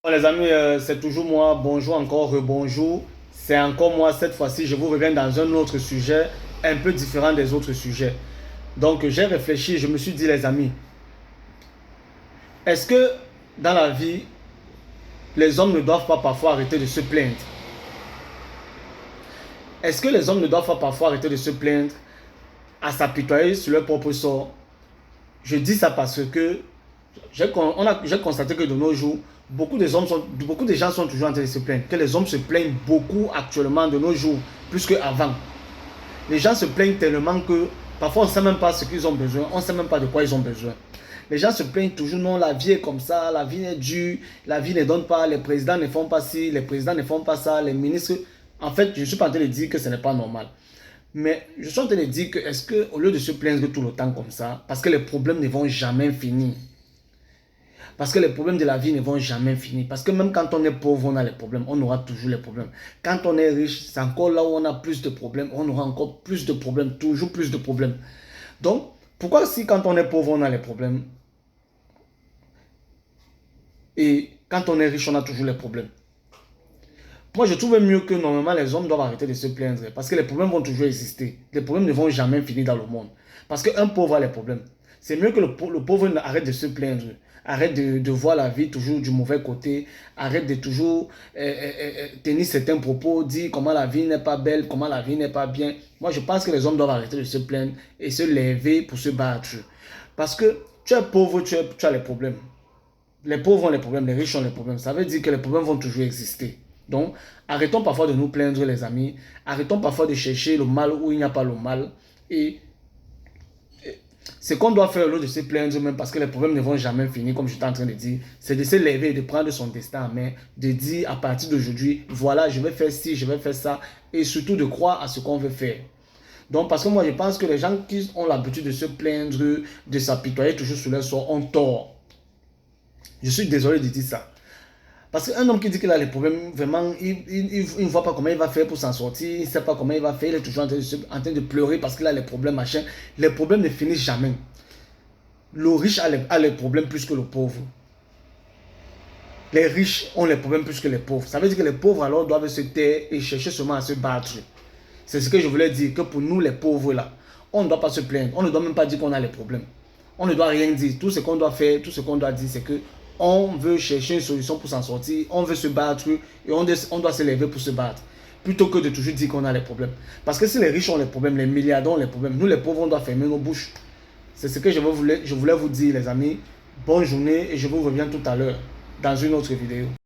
Bon, les amis, c'est toujours moi. Bonjour encore, rebonjour. C'est encore moi. Cette fois-ci, je vous reviens dans un autre sujet, un peu différent des autres sujets. Donc, j'ai réfléchi, je me suis dit, les amis, est-ce que dans la vie, les hommes ne doivent pas parfois arrêter de se plaindre? Est-ce que les hommes ne doivent pas parfois arrêter de se plaindre, à s'apitoyer sur leur propre sort? Je dis ça parce que j'ai constaté que de nos jours, beaucoup de gens sont toujours en train de se plaindre. Que les hommes se plaignent beaucoup actuellement de nos jours, plus qu'avant. Les gens se plaignent tellement que parfois on ne sait même pas ce qu'ils ont besoin, on ne sait même pas de quoi ils ont besoin. Les gens se plaignent toujours, non, la vie est comme ça, la vie est dure, la vie ne donne pas, les présidents ne font pas ci, les présidents ne font pas ça, les ministres. En fait, je ne suis pas en train de dire que ce n'est pas normal. Mais je suis en train de dire que est-ce qu'au lieu de se plaindre tout le temps comme ça, parce que les problèmes ne vont jamais finir, parce que les problèmes de la vie ne vont jamais finir. Parce que même quand on est pauvre, on a les problèmes. On aura toujours les problèmes. Quand on est riche, c'est encore là où on a plus de problèmes. On aura encore plus de problèmes. Toujours plus de problèmes. Donc, pourquoi si quand on est pauvre, on a les problèmes et quand on est riche, on a toujours les problèmes? Moi, je trouve mieux que normalement les hommes doivent arrêter de se plaindre parce que les problèmes vont toujours exister. Les problèmes ne vont jamais finir dans le monde. Parce qu'un pauvre a les problèmes. C'est mieux que le pauvre arrête de se plaindre. Arrête de voir la vie toujours du mauvais côté. Arrête de toujours tenir certains propos, dire comment la vie n'est pas belle, comment la vie n'est pas bien. Moi, je pense que les hommes doivent arrêter de se plaindre et se lever pour se battre. Parce que tu es pauvre, tu as les problèmes. Les pauvres ont les problèmes, les riches ont les problèmes. Ça veut dire que les problèmes vont toujours exister. Donc, arrêtons parfois de nous plaindre, les amis. Arrêtons parfois de chercher le mal où il n'y a pas le mal. Et ce qu'on doit faire au lieu de se plaindre, même parce que les problèmes ne vont jamais finir, comme je suis en train de dire, c'est de se lever et de prendre son destin en main, de dire à partir d'aujourd'hui, voilà, je vais faire ci, je vais faire ça, et surtout de croire à ce qu'on veut faire. Donc, parce que moi, je pense que les gens qui ont l'habitude de se plaindre, de s'apitoyer toujours sur leur sort, ont tort. Je suis désolé de dire ça. Parce qu'un homme qui dit qu'il a les problèmes, vraiment, il ne voit pas comment il va faire pour s'en sortir, il ne sait pas comment il va faire, il est toujours en train de pleurer parce qu'il a les problèmes, machin. Les problèmes ne finissent jamais. Le riche a les problèmes plus que le pauvre. Les riches ont les problèmes plus que les pauvres. Ça veut dire que les pauvres alors doivent se taire et chercher seulement à se battre. C'est ce que je voulais dire, que pour nous les pauvres là, on ne doit pas se plaindre, on ne doit même pas dire qu'on a les problèmes. On ne doit rien dire. Tout ce qu'on doit faire, tout ce qu'on doit dire, c'est que on veut chercher une solution pour s'en sortir, on veut se battre et on doit se lever pour se battre. Plutôt que de toujours dire qu'on a les problèmes. Parce que si les riches ont les problèmes, les milliardaires ont les problèmes, nous les pauvres, on doit fermer nos bouches. C'est ce que je voulais vous dire, les amis. Bonne journée et je vous reviens tout à l'heure dans une autre vidéo.